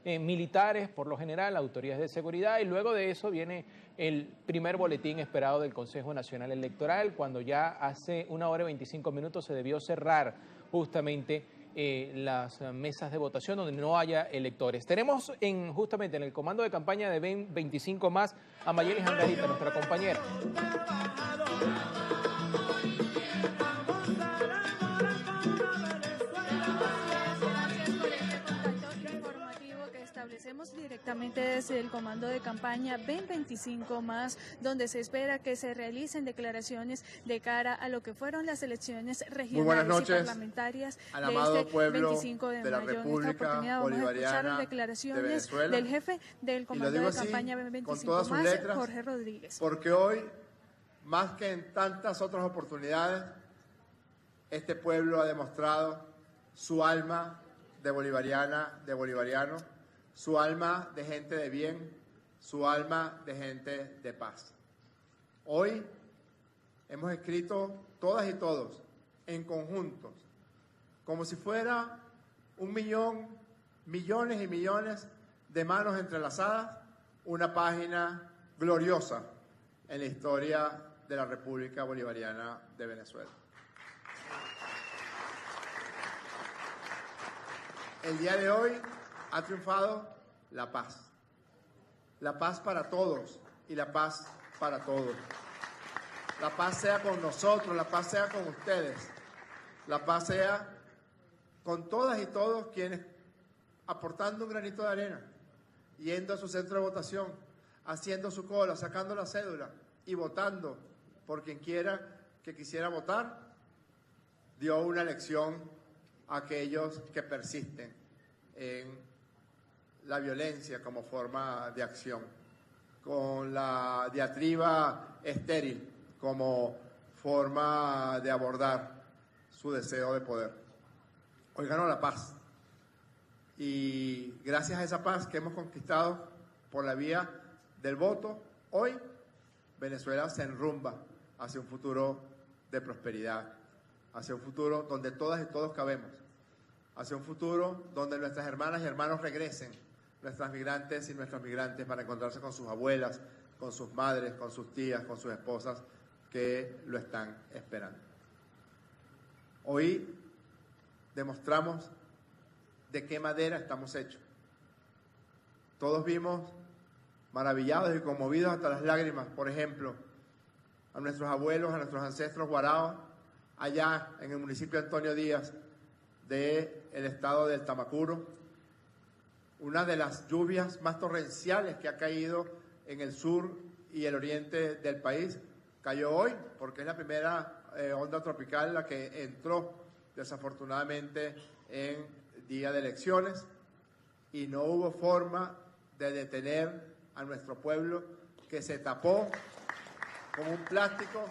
militares, por lo general, autoridades de seguridad, y luego de eso viene el primer boletín esperado del Consejo Nacional Electoral, cuando ya hace 1 hora y 25 minutos se debió cerrar justamente las mesas de votación donde no haya electores. Tenemos justamente en el comando de campaña de Ven 25 Más a Mayeli Jangarita, nuestra compañera. Establecemos directamente desde el comando de campaña Ven 25 Más, donde se espera que se realicen declaraciones de cara a lo que fueron las elecciones regionales y parlamentarias al de este pueblo 25 de de la mayo. República en esta oportunidad vamos a escuchar declaraciones del jefe del comando de campaña Ven 25 Más, letras, Jorge Rodríguez. Porque hoy, más que en tantas otras oportunidades, este pueblo ha demostrado su alma de bolivariana, de bolivariano, su alma de gente de bien, su alma de gente de paz. Hoy hemos escrito todas y todos, en conjuntos, como si fuera 1 millón, millones y millones de manos entrelazadas, una página gloriosa en la historia de la República Bolivariana de Venezuela. El día de hoy ha triunfado la paz. La paz para todos y la paz para todos. La paz sea con nosotros, la paz sea con ustedes. La paz sea con todas y todos quienes, aportando un granito de arena, yendo a su centro de votación, haciendo su cola, sacando la cédula y votando por quien quiera que quisiera votar, dio una lección a aquellos que persisten en la violencia como forma de acción, con la diatriba estéril como forma de abordar su deseo de poder. Hoy ganó la paz, y gracias a esa paz que hemos conquistado por la vía del voto, hoy Venezuela se enrumba hacia un futuro de prosperidad, hacia un futuro donde todas y todos cabemos, hacia un futuro donde nuestras hermanas y hermanos regresen, nuestras migrantes y nuestros migrantes, para encontrarse con sus abuelas, con sus madres, con sus tías, con sus esposas que lo están esperando. Hoy demostramos de qué madera estamos hechos. Todos vimos, maravillados y conmovidos hasta las lágrimas, por ejemplo, a nuestros abuelos, a nuestros ancestros guaraos, allá en el municipio Antonio Díaz del estado del Tamacuro, una de las lluvias más torrenciales que ha caído en el sur y el oriente del país, cayó hoy, porque es la primera onda tropical la que entró desafortunadamente en día de elecciones, y no hubo forma de detener a nuestro pueblo, que se tapó con un plástico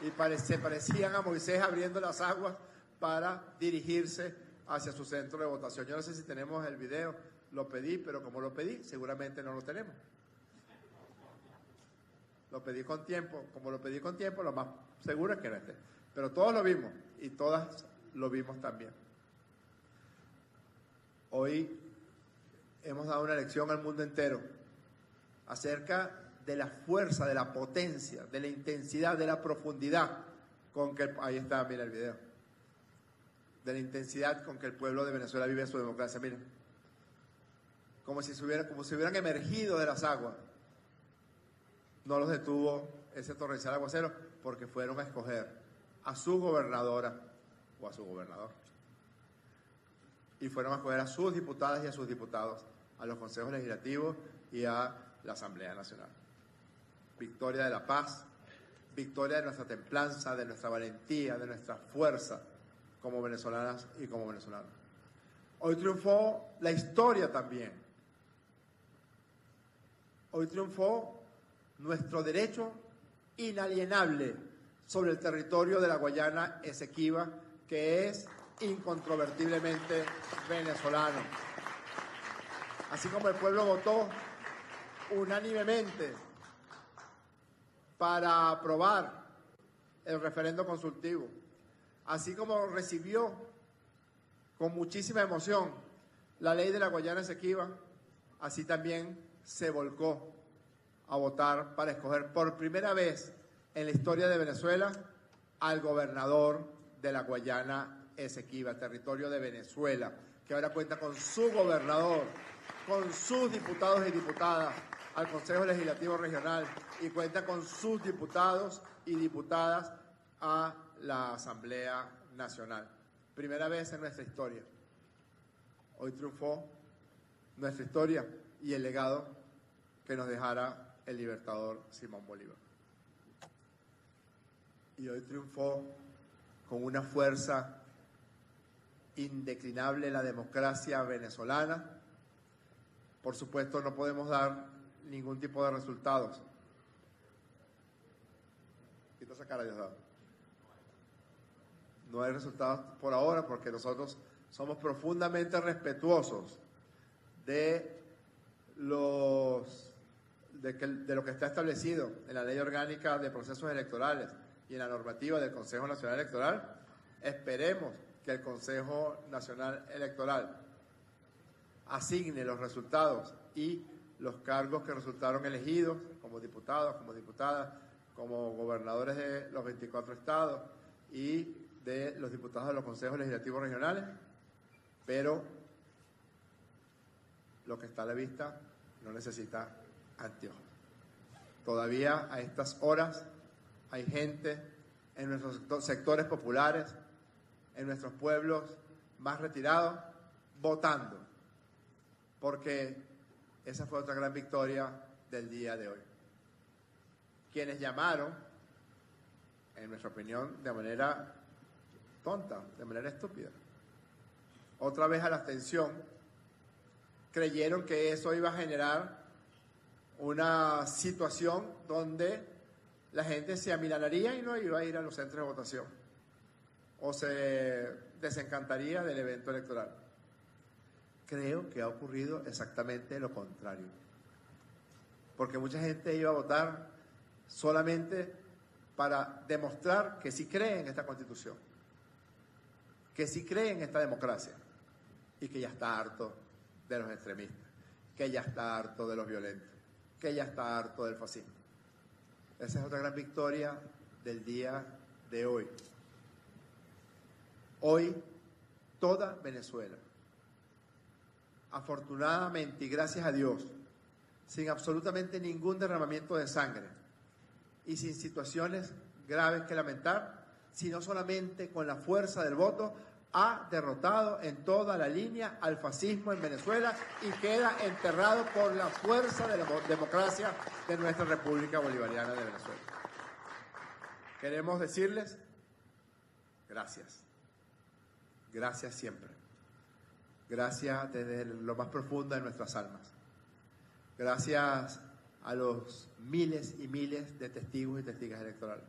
y se parecían a Moisés abriendo las aguas para dirigirse hacia su centro de votación. Yo no sé si tenemos el video, lo pedí, pero como lo pedí, seguramente no lo tenemos. Lo pedí con tiempo, como lo pedí con tiempo, lo más seguro es que no esté. Pero todos lo vimos y todas lo vimos también. Hoy hemos dado una lección al mundo entero acerca de la fuerza, de la potencia, de la intensidad, de la profundidad con que, ahí está, mira el video, de la intensidad con que el pueblo de Venezuela vive su democracia. Miren, como si hubieran emergido de las aguas. No los detuvo ese torrencial aguacero, porque fueron a escoger a su gobernadora o a su gobernador, y fueron a escoger a sus diputadas y a sus diputados, a los consejos legislativos y a la Asamblea Nacional. Victoria de la paz, victoria de nuestra templanza, de nuestra valentía, de nuestra fuerza como venezolanas y como venezolanos. Hoy triunfó la historia también. Hoy triunfó nuestro derecho inalienable sobre el territorio de la Guayana Esequiba, que es incontrovertiblemente venezolano. Así como el pueblo votó unánimemente para aprobar el referendo consultivo, así como recibió con muchísima emoción la ley de la Guayana Esequiba, así también se volcó a votar para escoger por primera vez en la historia de Venezuela al gobernador de la Guayana Esequiba, territorio de Venezuela, que ahora cuenta con su gobernador, con sus diputados y diputadas al Consejo Legislativo Regional y cuenta con sus diputados y diputadas a la Asamblea Nacional. Primera vez en nuestra historia. Hoy triunfó nuestra historia y el legado que nos dejara el libertador Simón Bolívar. Y hoy triunfó con una fuerza indeclinable la democracia venezolana. Por supuesto, no podemos dar ningún tipo de resultados. Quita esa cara, Diosdado. No hay resultados por ahora porque nosotros somos profundamente respetuosos de lo que está establecido en la Ley Orgánica de Procesos Electorales y en la normativa del Consejo Nacional Electoral. Esperemos que el Consejo Nacional Electoral asigne los resultados y los cargos que resultaron elegidos como diputados, como diputadas, como gobernadores de los 24 estados y de los diputados de los consejos legislativos regionales, pero lo que está a la vista no necesita anteojos. Todavía a estas horas hay gente en nuestros sectores populares, en nuestros pueblos más retirados, votando, porque esa fue otra gran victoria del día de hoy. Quienes llamaron, en nuestra opinión, de manera tonta, de manera estúpida, otra vez a la abstención, creyeron que eso iba a generar una situación donde la gente se amilanaría y no iba a ir a los centros de votación o se desencantaría del evento electoral. Creo que ha ocurrido exactamente lo contrario, porque mucha gente iba a votar solamente para demostrar que sí cree en esta Constitución, que sí cree en esta democracia y que ya está harto de los extremistas, que ya está harto de los violentos, que ya está harto del fascismo. Esa es otra gran victoria del día de hoy. Hoy, toda Venezuela, afortunadamente y gracias a Dios, sin absolutamente ningún derramamiento de sangre y sin situaciones graves que lamentar, sino solamente con la fuerza del voto, ha derrotado en toda la línea al fascismo en Venezuela y queda enterrado por la fuerza de la democracia de nuestra República Bolivariana de Venezuela. Queremos decirles gracias. Gracias siempre. Gracias desde lo más profundo de nuestras almas. Gracias a los miles y miles de testigos y testigas electorales.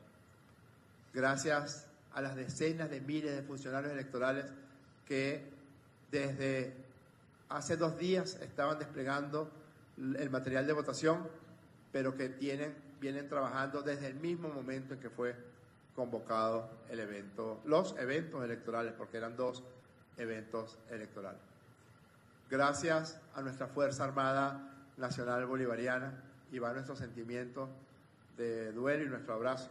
Gracias a las decenas de miles de funcionarios electorales que desde hace 2 días estaban desplegando el material de votación, pero que vienen trabajando desde el mismo momento en que fue convocado los eventos electorales, porque eran 2 eventos electorales. Gracias a nuestra Fuerza Armada Nacional Bolivariana, y va nuestro sentimiento de duelo y nuestro abrazo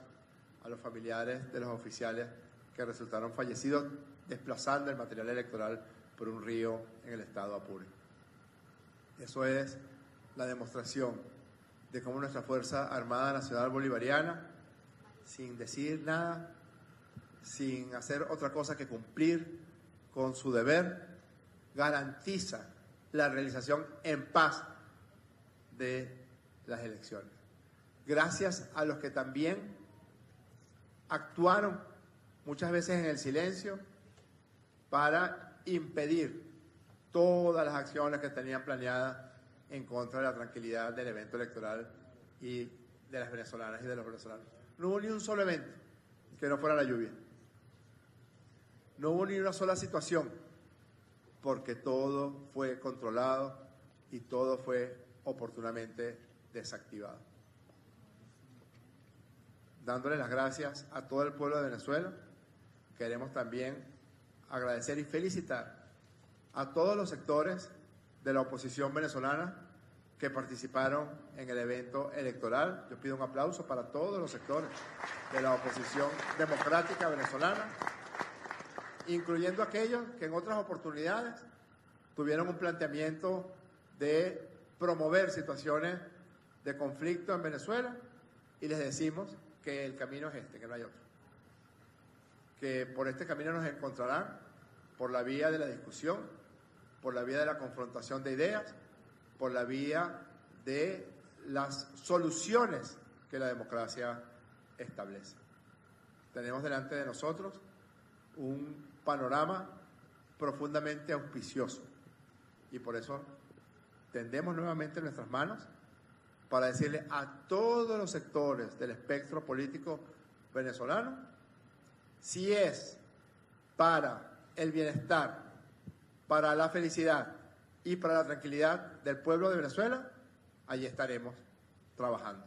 a los familiares de los oficiales que resultaron fallecidos desplazando el material electoral por un río en el estado Apure. Eso es la demostración de cómo nuestra Fuerza Armada Nacional Bolivariana, sin decir nada, sin hacer otra cosa que cumplir con su deber, garantiza la realización en paz de las elecciones. Gracias a los que también actuaron muchas veces en el silencio para impedir todas las acciones que tenían planeadas en contra de la tranquilidad del evento electoral y de las venezolanas y de los venezolanos. No hubo ni un solo evento que no fuera la lluvia. No hubo ni una sola situación, porque todo fue controlado y todo fue oportunamente desactivado. Dándole las gracias a todo el pueblo de Venezuela, queremos también agradecer y felicitar a todos los sectores de la oposición venezolana que participaron en el evento electoral. Yo pido un aplauso para todos los sectores de la oposición democrática venezolana, incluyendo aquellos que en otras oportunidades tuvieron un planteamiento de promover situaciones de conflicto en Venezuela, y les decimos que el camino es este, que no hay otro. Que por este camino nos encontrarán por la vía de la discusión, por la vía de la confrontación de ideas, por la vía de las soluciones que la democracia establece. Tenemos delante de nosotros un panorama profundamente auspicioso y por eso tendemos nuevamente nuestras manos para decirle a todos los sectores del espectro político venezolano, si es para el bienestar, para la felicidad y para la tranquilidad del pueblo de Venezuela, allí estaremos trabajando.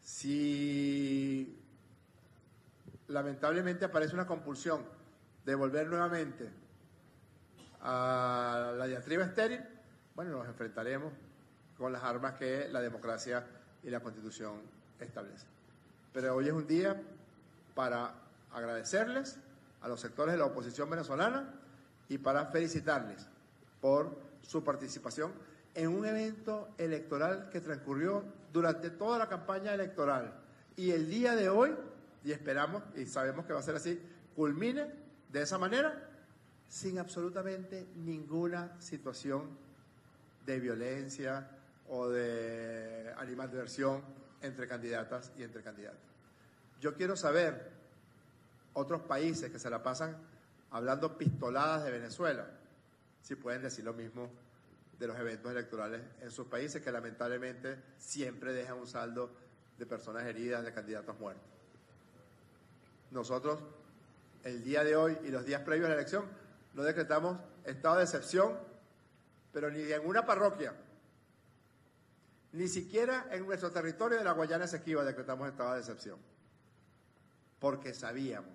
Si lamentablemente aparece una compulsión de volver nuevamente a la diatriba estéril, bueno, nos enfrentaremos con las armas que la democracia y la Constitución establecen. Pero hoy es un día para agradecerles a los sectores de la oposición venezolana y para felicitarles por su participación en un evento electoral que transcurrió durante toda la campaña electoral y el día de hoy, y esperamos y sabemos que va a ser así, culmine de esa manera sin absolutamente ninguna situación de violencia o de animadversión entre candidatas y entre candidatos. Yo quiero saber, otros países que se la pasan hablando pistoladas de Venezuela, si pueden decir lo mismo de los eventos electorales en sus países, que lamentablemente siempre dejan un saldo de personas heridas, de candidatos muertos. Nosotros, el día de hoy y los días previos a la elección, no decretamos estado de excepción, pero ni en una parroquia, ni siquiera en nuestro territorio de la Guayana Esequiba decretamos estado de excepción, porque sabíamos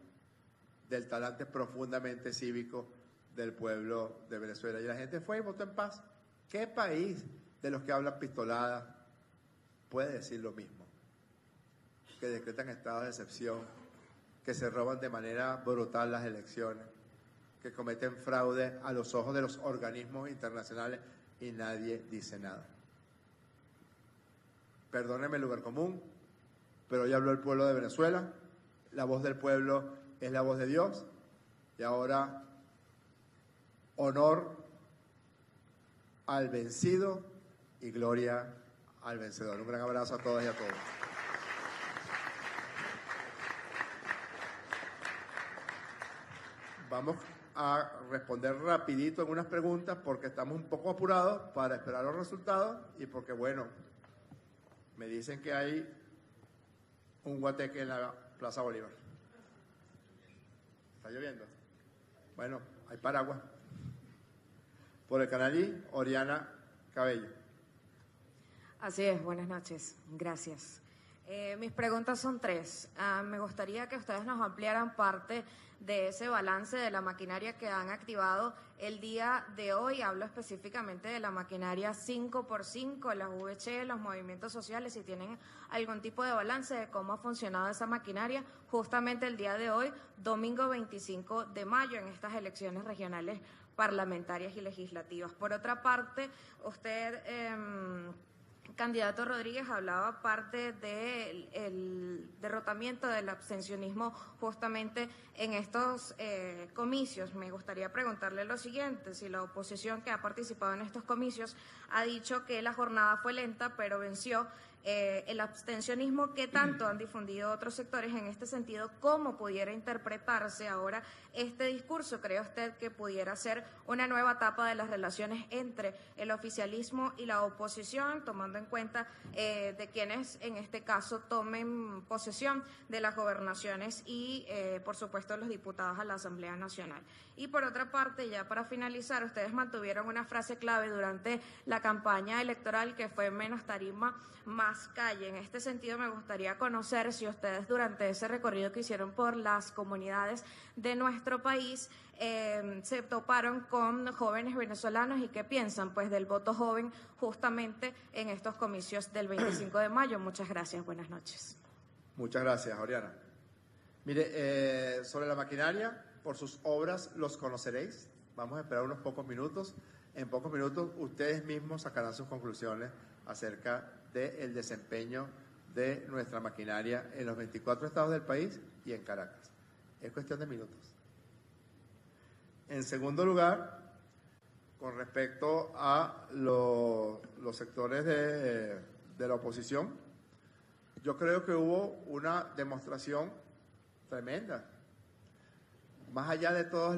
del talante profundamente cívico del pueblo de Venezuela. Y la gente fue y votó en paz. ¿Qué país de los que hablan pistoladas puede decir lo mismo? Que decretan estados de excepción, que se roban de manera brutal las elecciones, que cometen fraude a los ojos de los organismos internacionales y nadie dice nada. Perdónenme el lugar común, pero hoy habló el pueblo de Venezuela, la voz del pueblo es la voz de Dios, y ahora honor al vencido y gloria al vencedor. Un gran abrazo a todas y a todos. Vamos a responder rapidito en unas preguntas porque estamos un poco apurados para esperar los resultados y porque, bueno, me dicen que hay un guateque en la Plaza Bolívar. ¿Está lloviendo? Bueno, hay paraguas. Por el Canalí, Oriana Cabello. Así es, buenas noches, gracias. Mis preguntas son tres. Me gustaría que ustedes nos ampliaran parte de ese balance de la maquinaria que han activado el día de hoy. Hablo específicamente de la maquinaria 5x5, las VC, los movimientos sociales, si tienen algún tipo de balance de cómo ha funcionado esa maquinaria justamente el día de hoy, domingo 25 de mayo, en estas elecciones regionales parlamentarias y legislativas. Por otra parte, usted, candidato Rodríguez, hablaba parte del derrotamiento del abstencionismo justamente en estos comicios. Me gustaría preguntarle lo siguiente: si la oposición que ha participado en estos comicios ha dicho que la jornada fue lenta pero venció el abstencionismo, ¿qué tanto han difundido otros sectores en este sentido? ¿Cómo pudiera interpretarse ahora este discurso? ¿Cree usted que pudiera ser una nueva etapa de las relaciones entre el oficialismo y la oposición, tomando en cuenta de quienes en este caso tomen posesión de las gobernaciones y, por supuesto, los diputados a la Asamblea Nacional? Y por otra parte, ya para finalizar, ustedes mantuvieron una frase clave durante la campaña electoral que fue menos tarima, más Paz Calle. En este sentido, me gustaría conocer si ustedes durante ese recorrido que hicieron por las comunidades de nuestro país se toparon con jóvenes venezolanos y qué piensan pues del voto joven justamente en estos comicios del 25 de mayo. Muchas gracias, buenas noches. Muchas gracias, Oriana. Mire, sobre la maquinaria, por sus obras los conoceréis. Vamos a esperar unos pocos minutos. En pocos minutos ustedes mismos sacarán sus conclusiones acerca del desempeño de nuestra maquinaria en los 24 estados del país y en Caracas. Es cuestión de minutos. En segundo lugar, con respecto a los sectores de la oposición, yo creo que hubo una demostración tremenda. Más allá de todos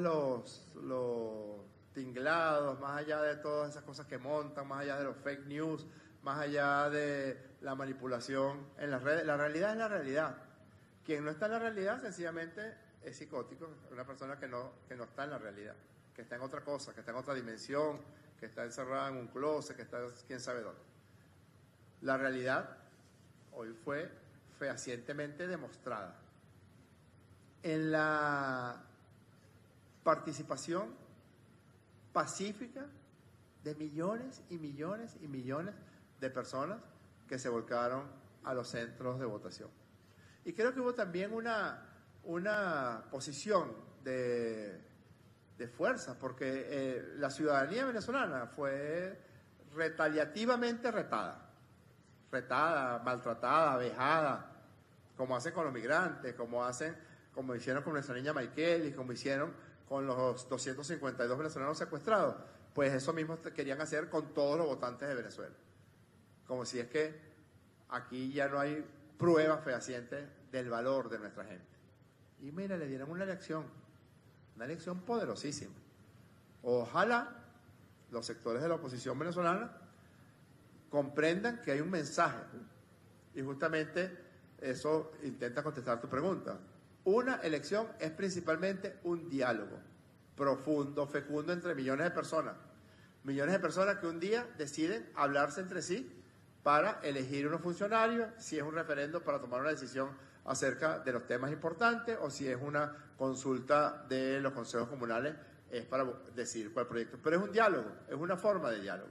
los tinglados, más allá de todas esas cosas que montan, más allá de los fake news, más allá de la manipulación en las redes, la realidad es la realidad. Quien no está en la realidad sencillamente es psicótico, es una persona que no está en la realidad, que está en otra cosa, que está en otra dimensión, que está encerrada en un closet, que está quién sabe dónde. La realidad hoy fue fehacientemente demostrada. En la participación pacífica de millones y millones y millones de personas que se volcaron a los centros de votación. Y creo que hubo también una posición de fuerza, porque la ciudadanía venezolana fue retaliativamente retada, maltratada, vejada, como hacen con los migrantes, como hicieron con nuestra niña Maykelis, como hicieron con los 252 venezolanos secuestrados. Pues eso mismo querían hacer con todos los votantes de Venezuela. Como si es que aquí ya no hay pruebas fehacientes del valor de nuestra gente. Y mira, le dieron una lección poderosísima. Ojalá los sectores de la oposición venezolana comprendan que hay un mensaje. Y justamente eso intenta contestar tu pregunta. Una elección es principalmente un diálogo profundo, fecundo entre millones de personas. Millones de personas que un día deciden hablarse entre sí para elegir unos funcionarios, si es un referendo para tomar una decisión acerca de los temas importantes o si es una consulta de los consejos comunales, es para decidir cuál proyecto. Pero es un diálogo, es una forma de diálogo.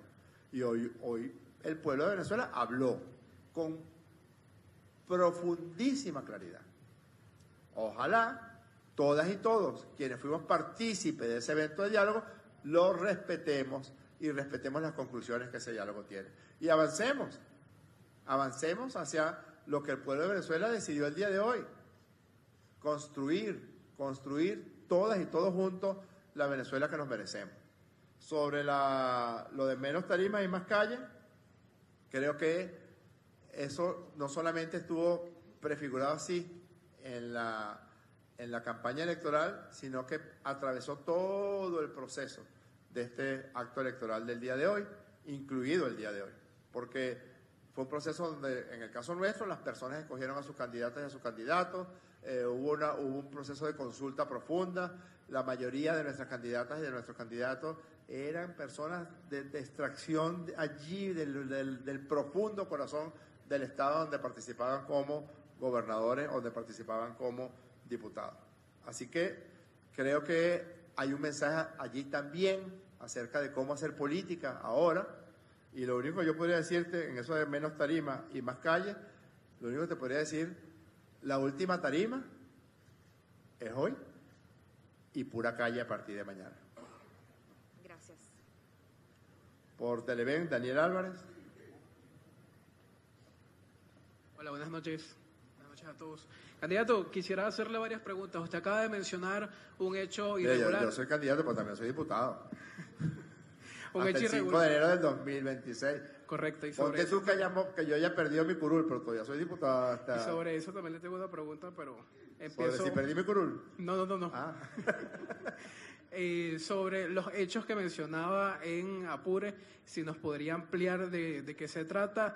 Y hoy el pueblo de Venezuela habló con profundísima claridad. Ojalá todas y todos quienes fuimos partícipes de ese evento de diálogo lo respetemos y respetemos las conclusiones que ese diálogo tiene. Y avancemos hacia lo que el pueblo de Venezuela decidió el día de hoy. Construir todas y todos juntos la Venezuela que nos merecemos. Sobre lo de menos tarimas y más calles, creo que eso no solamente estuvo prefigurado así en la campaña electoral, sino que atravesó todo el proceso de este acto electoral del día de hoy, incluido el día de hoy, porque fue un proceso donde, en el caso nuestro, las personas escogieron a sus candidatas y a sus candidatos, hubo un proceso de consulta profunda, la mayoría de nuestras candidatas y de nuestros candidatos eran personas de extracción allí del profundo corazón del Estado donde participaban como gobernadores o donde participaban como diputados. Así que creo que hay un mensaje allí también acerca de cómo hacer política ahora, y lo único que yo podría decirte en eso de menos tarima y más calle, lo único que te podría decir, la última tarima es hoy y pura calle a partir de mañana. Gracias. Por Televen, Daniel Álvarez. Hola, buenas noches. Buenas noches a todos. Candidato, quisiera hacerle varias preguntas. Usted acaba de mencionar un hecho irregular. Yo soy candidato, pero también soy diputado. Un hasta hecho el 5 irregular. de enero del 2026. Correcto. Y sobre Ponte tú que yo haya perdido mi curul, pero todavía soy diputado hasta... Y sobre eso también le tengo una pregunta, pero ¿Sobre si perdí mi curul? No. Ah. Sobre los hechos que mencionaba en Apure, si nos podría ampliar de qué se trata.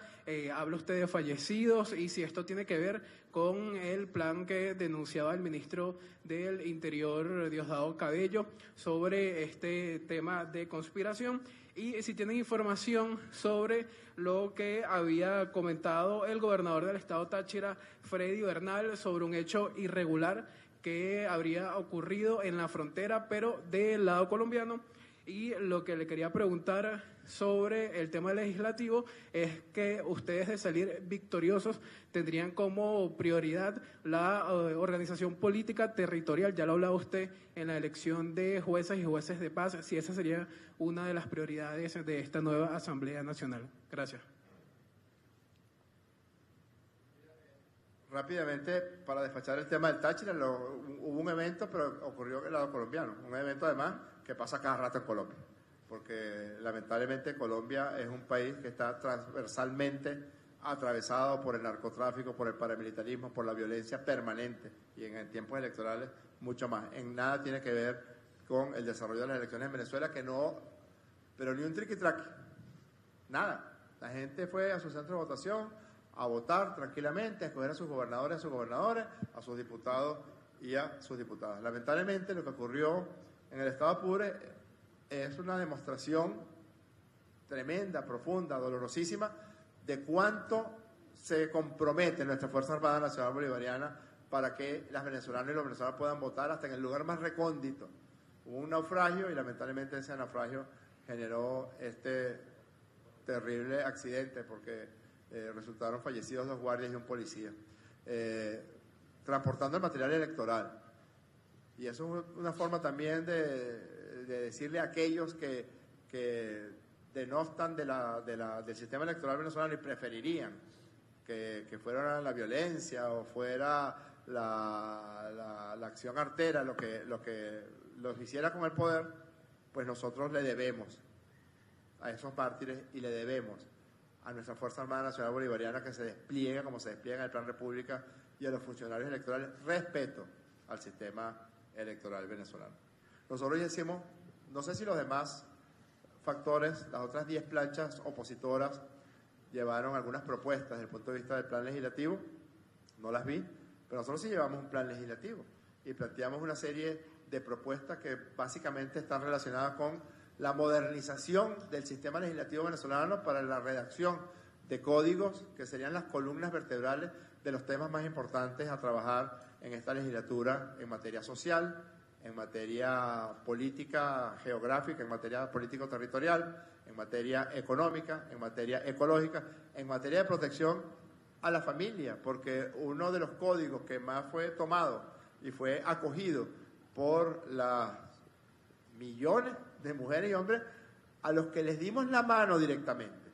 Habla usted de fallecidos y si esto tiene que ver con el plan que denunciaba el ministro del Interior, Diosdado Cabello, sobre este tema de conspiración. Y si tienen información sobre lo que había comentado el gobernador del estado Táchira, Freddy Bernal, sobre un hecho irregular que habría ocurrido en la frontera, pero del lado colombiano. Y lo que le quería preguntar sobre el tema legislativo es que ustedes, de salir victoriosos, tendrían como prioridad la organización política territorial. Ya lo hablaba usted en la elección de jueces y jueces de paz, si esa sería una de las prioridades de esta nueva Asamblea Nacional. Gracias. Rápidamente, para despachar el tema del Táchira, hubo un evento, pero ocurrió en el lado colombiano, un evento además que pasa cada rato en Colombia, porque lamentablemente Colombia es un país que está transversalmente atravesado por el narcotráfico, por el paramilitarismo, por la violencia permanente, y en tiempos electorales mucho más. En nada tiene que ver con el desarrollo de las elecciones en Venezuela, que no, pero ni un triqui-traqui, nada. La gente fue a su centro de votación a votar tranquilamente, a escoger a sus gobernadores, a sus diputados y a sus diputadas. Lamentablemente lo que ocurrió en el estado Apure es una demostración tremenda, profunda, dolorosísima, de cuánto se compromete nuestra Fuerza Armada Nacional Bolivariana para que las venezolanas y los venezolanos puedan votar hasta en el lugar más recóndito. Hubo un naufragio y lamentablemente ese naufragio generó este terrible accidente porque resultaron fallecidos 2 guardias y un policía, transportando el material electoral. Y eso es una forma también de decirle a aquellos que denostan del sistema electoral venezolano y preferirían que fuera la violencia o fuera la acción artera lo que los hiciera con el poder, pues nosotros le debemos a esos mártires y le debemos a nuestra Fuerza Armada Nacional Bolivariana que se despliega como se despliega en el Plan República y a los funcionarios electorales respeto al sistema electoral venezolano. Nosotros ya hicimos, no sé si los demás factores, las otras 10 planchas opositoras llevaron algunas propuestas desde el punto de vista del plan legislativo, no las vi, pero nosotros sí llevamos un plan legislativo y planteamos una serie de propuestas que básicamente están relacionadas con la modernización del sistema legislativo venezolano para la redacción de códigos que serían las columnas vertebrales de los temas más importantes a trabajar en esta legislatura en materia social, en materia política geográfica, en materia político-territorial, en materia económica, en materia ecológica, en materia de protección a la familia, porque uno de los códigos que más fue tomado y fue acogido por las millones de mujeres y hombres a los que les dimos la mano directamente,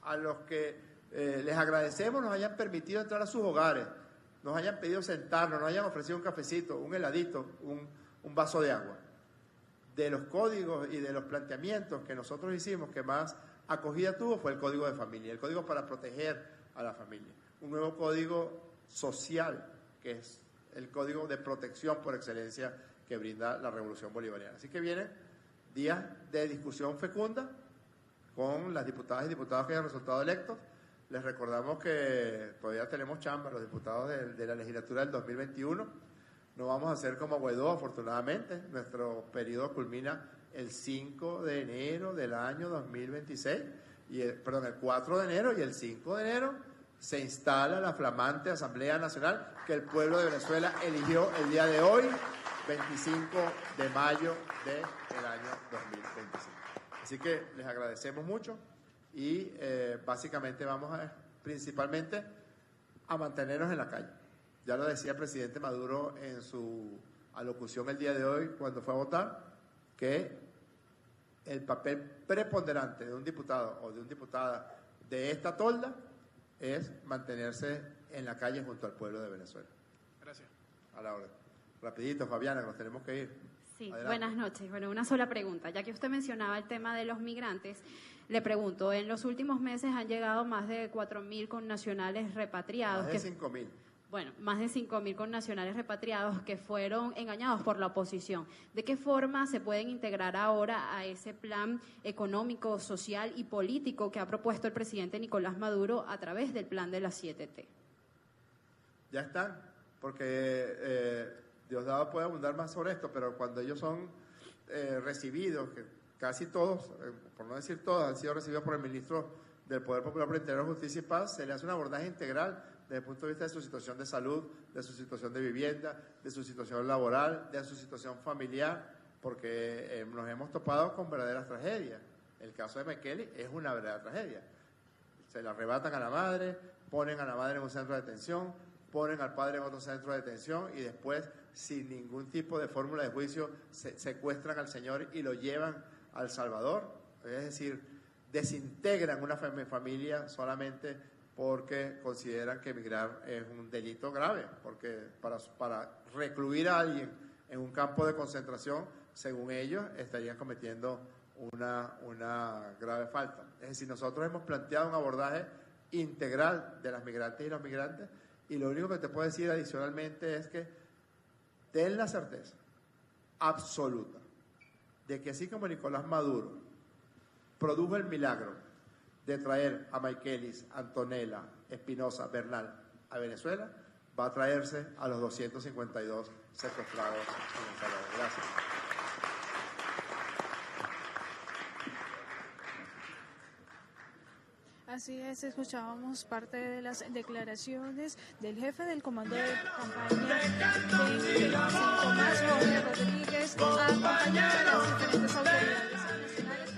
a los que les agradecemos nos hayan permitido entrar a sus hogares, nos hayan pedido sentarnos, nos hayan ofrecido un cafecito, un heladito, un vaso de agua. De los códigos y de los planteamientos que nosotros hicimos, que más acogida tuvo fue el código de familia, el código para proteger a la familia. Un nuevo código social, que es el código de protección por excelencia que brinda la Revolución Bolivariana. Así que vienen días de discusión fecunda con las diputadas y diputados que hayan resultado electos. Les recordamos que todavía tenemos chamba, los diputados de la legislatura del 2021. No vamos a hacer como Guaidó, afortunadamente. Nuestro periodo culmina el 5 de enero del año 2026, el 4 de enero, y el 5 de enero se instala la flamante Asamblea Nacional que el pueblo de Venezuela eligió el día de hoy, 25 de mayo del año 2025. Así que les agradecemos mucho y básicamente vamos principalmente a mantenernos en la calle. Ya lo decía el presidente Maduro en su alocución el día de hoy cuando fue a votar, que el papel preponderante de un diputado o de una diputada de esta tolda es mantenerse en la calle junto al pueblo de Venezuela. Gracias. A la hora. Rapidito, Fabiana, que nos tenemos que ir. Sí, adelante. Buenas noches. Bueno, una sola pregunta. Ya que usted mencionaba el tema de los migrantes, le pregunto, en los últimos meses han llegado más de 4.000 connacionales repatriados. Más de 5.000. Bueno, más de 5.000 connacionales repatriados que fueron engañados por la oposición. ¿De qué forma se pueden integrar ahora a ese plan económico, social y político que ha propuesto el presidente Nicolás Maduro a través del plan de las 7T? Ya están, porque Diosdado puede abundar más sobre esto, pero cuando ellos son recibidos, que casi todos, por no decir todos, han sido recibidos por el ministro del Poder Popular por el Interior, Justicia y Paz. Se le hace un abordaje integral desde el punto de vista de su situación de salud, de su situación de vivienda, de su situación laboral, de su situación familiar, porque nos hemos topado con verdaderas tragedias. El caso de Mekeli es una verdadera tragedia. Se le arrebatan a la madre, ponen a la madre en un centro de detención, ponen al padre en otro centro de detención y después, sin ningún tipo de fórmula de juicio, secuestran al señor y lo llevan a El Salvador. Es decir, desintegran una familia solamente porque consideran que emigrar es un delito grave, porque para recluir a alguien en un campo de concentración, según ellos, estarían cometiendo una grave falta. Es decir, nosotros hemos planteado un abordaje integral de las migrantes y los migrantes, y lo único que te puedo decir adicionalmente es que ten la certeza absoluta de que así como Nicolás Maduro produjo el milagro de traer a Maykelis, Antonella, Espinosa, Bernal a Venezuela, va a traerse a los 252 secuestrados en El Salvador. Gracias. Así es, escuchábamos parte de las declaraciones del jefe del comando de campaña de Tomás Rodríguez